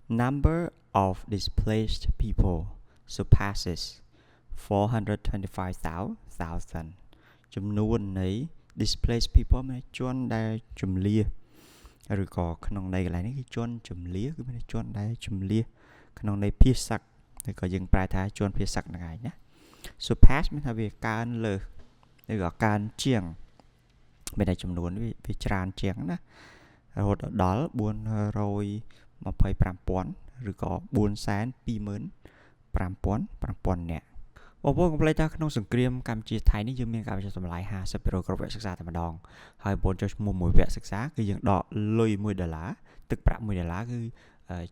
number of displaced people surpasses 425,000 ចំនួននៃ displaced people មានជនដែលជំនះឬក៏ក្នុងន័យកន្លែងនេះគឺជនជំនះគឺមានជនដែលជំនះក្នុងន័យភាសាឬក៏យើងប្រែថាជនភាសាហ្នឹងឯងណា surpass មានថាវាកើនលើសឬក៏កើនជាងមានតែចំនួនវាច្រើនជាងណារហូតដល់425,000ឬក៏425,000 នាក់បងប្អូនកុំភ្លេចថាក្នុងសង្គ្រាមកម្ពុជាថៃនេះយើងមានការបញ្ចុះតម្លៃ 50% គ្រប់វគ្គសិក្សាតែម្ដងហើយបងចុះឈ្មោះមួយវគ្គសិក្សាគឺយើងដកលុយ$1ទឹកប្រាក់$1គឺ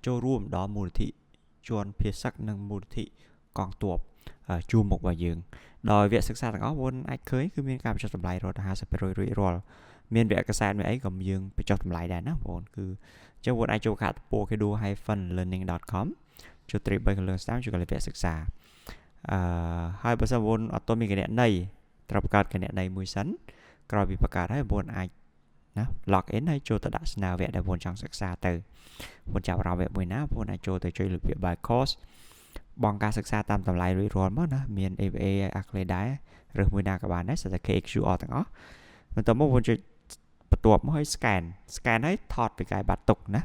ចូលរួមដល់មូលនិធិជនភាសានិងមូលនិធិកងទ័ពជួរមុខរបស់យើងដោយវគ្គសិក្សាទាំងអស់បងអាចឃើញគឺមានការបញ្ចុះតម្លៃរហូតដល់ 50% រួចរាល់មានវគ្គកសែតមួយអីក៏យើងបញ្ចុះតម្លៃដែរណាបងគឺអញ្ចឹងបងអាចចូលខាតពូ kedu-learning.com ចូលត្រី3កន្លងស្ដាមជួយកលិវគ្គសិក្សាហើយបើសិនបងអត់ទាន់មានគណនីត្រូវបង្កើតគណនីមួយសិនក្រោយពីបង្កើតហើយបងអាចណា log in ហើយចូលទៅដាក់ស្នើវគ្គដែលបងចង់សិក្សាទៅបងចាប់អារម្មណ៍វគ្គមួយណាបងអាចចូលទៅជួយលើកពាក្យ by course បងការសិក្សាតាមតម្លៃរួចរាល់មកណាមាន AVA អាក្លេដែរឬមួយណាក៏បានដែរសិតតែ KQR ទាំងអស់បន្ទាប់មកបងជួយបន្ទាប់មកឲ្យ scan ហើយថតវិក័យប័ត្រទុកណា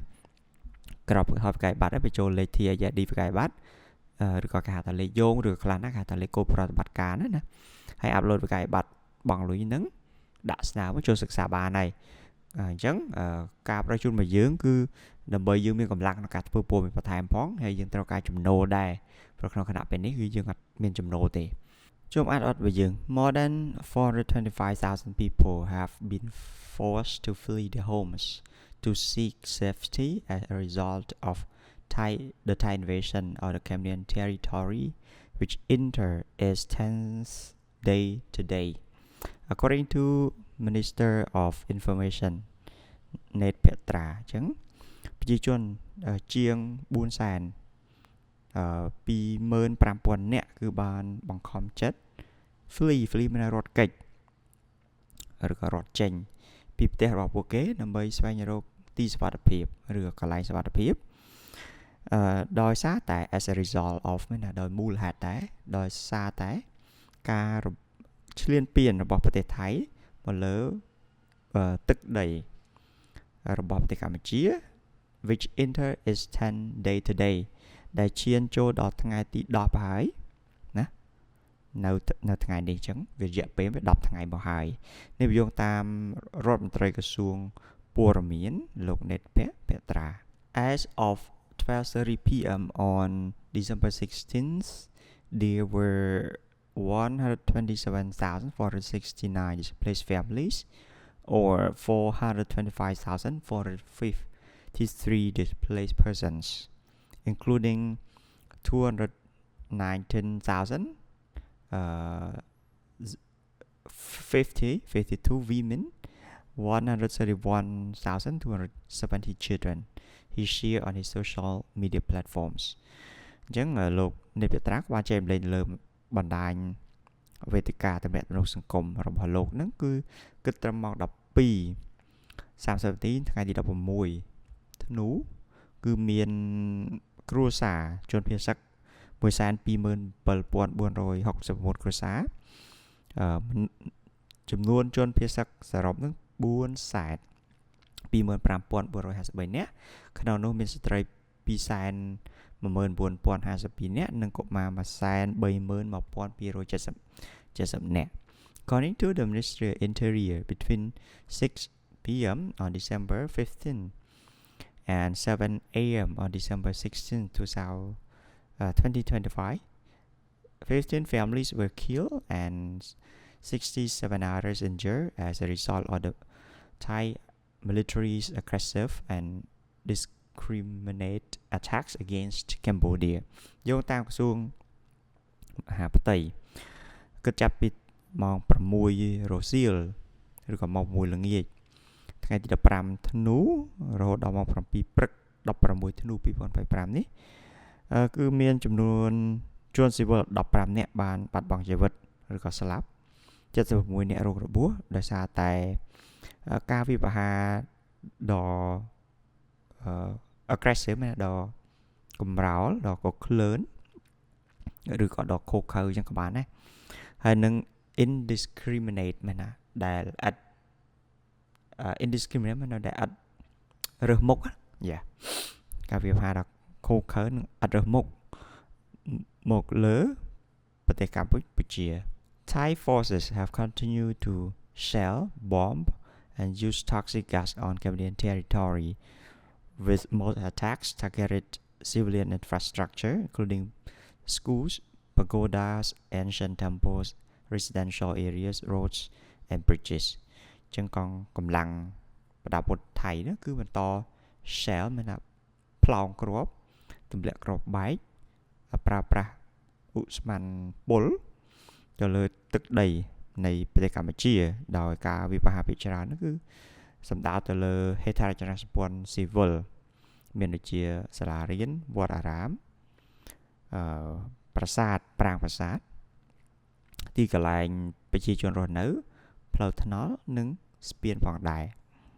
ក្រោយពីថតវិក័យប័ត្រហើយបញ្ចូលលេខ TID វិក័យប័ត្រឬក៏គេហៅថាលេខយោងឬខ្លះណាគេហៅថាលេខកូដប្រតិបត្តិការណាហើយអាប់ឡូតវិក័យប័ត្របង់លុយហ្នឹងដាក់ស្នើមកចូលសិក្សាបានហើយអញ្ចឹងការប្រជុំរបស់យើងគឺដើម្បីយើងមានកម្លាំងក្នុងការធ្វើព័ត៌មានបន្ថែមផងហើយយើងត្រូវការចំណូលដែរព្រោះក្នុងគណៈពេលនេះគឺយើងអត់មានចំណូលទេជួមអត់របស់យើង More than 425,000 people have been forced to flee their homes to seek safety as a result of the Thai invasion of the Khmer territory, which its 10th day today. According to Minister of Information, Ned Petra, ចឹងប្រជាជនជាង 400,000 25,000 នាក់គឺបានបង្ខំចិត្ត flee មានរត់គេចឬក៏រត់ចេញពីប្រទេសរបស់ពួកគេដើម្បីស្វែងរកទីសុវត្ថិភាពឬក៏កន្លែងសុវត្ថិភាពដោយសារតែ as a result of មានថាដោយមូលហេតុតែដោយសារតែការឈ្លានពានរបស់ប្រទេសថៃមកលើទឹកដីរបស់ប្រទេសកម្ពុជា which enter is 10 day today ដែលឈានចូលដល់ថ្ងៃទី10ហើយណានៅថ្ងៃនេះអញ្ចឹងវារយៈពេលវា10ថ្ងៃមកហើយនេះវាយោងតាមរដ្ឋមន្ត្រីក្រសួងព័ត៌មានលោក Ned Petra as of 12:30 p.m. on December 16th there were 127,469 displaced families or 425,453 displaced persons including 219,052 women 131,270 children he shared on his social media platforms អញ្ចឹងលោកនេពត្រាក៏បានចែកម្លែកលើបណ្ដាញវេទិកាទំនាក់ទំនងសង្គមរបស់លោកហ្នឹងគឺគិតត្រឹមម៉ោង 12:30 នាទីថ្ងៃទី 16 ធ្នូគឺមានគ្រួសារជនភៀសសឹក 127,469 គ្រួសារចំនួនជនភៀសសឹកសរុបនឹង 425,453 នាក់ក្នុងនោះមានស្ត្រី 219,052 នាក់និងកុមារ 131,270 នាក់ According to the Ministry of Interior between 6 p.m. on December 15 and 7 a.m. on December 16, 2025, 15 families were killed and 67 others injured as a result of the Thai military's aggressive and discriminate attacks against Cambodia យោងតាមក្រសួងមហាផ្ទៃគិតចាប់ពីម៉ោង 6 រសៀលឬក៏ម៉ោង 1 ល្ងាចថ្ងៃទី 15 ធ្នូរហូតដល់ម៉ោង 7 ព្រឹក 16 ធ្នូ 2025 នេះគឺមានចំនួនជនស៊ីវិល 15 នាក់បានបាត់បង់ជីវិតឬក៏ស្លាប់ 76 នាក់រងរបួសដោយសារតែការវាយប្រហារដ៏aggressive ដ៏ កំរោលដល់ក៏ក្លឿនឬក៏ដល់ខូខើចឹងក៏បានដែរហើយនឹង indiscriminate មែនណាដែលអត់ indiscriminate មែនណាដែលអត់រើសមុខយ៉ាការវាផាដល់ខូខើនឹងអត់រើសមុខមកលើប្រទេសកម្ពុជា Thai forces have continued to shell, bomb and use toxic gas on Cambodian territory with most attacks targeted civilian infrastructure including schools, pagodas, ancient temples, residential areas, roads and bridges ចឹងកងកម្លាំងប្រដាប់អាវុធថៃនោះគឺបន្ត shell មានថាផ្លោងគ្រាប់ទម្លាក់គ្រាប់បែកប្រើប្រាស់ឧស្ម័នពុលទៅលើទឹកដីនៃប្រទេសកម្ពុជាដោយការវិវត្តភាគច្រើននោះគឺសំដៅទៅលើហេដ្ឋារចនាសម្ព័ន្ធស៊ីវិលមានដូចជាសាលារៀនវត្តអារាមប្រាសាទប្រាង្គប្រាសាទទីកន្លែងប្រជាជនរស់នៅផ្លូវថ្នល់និងស្ពានផងដែរ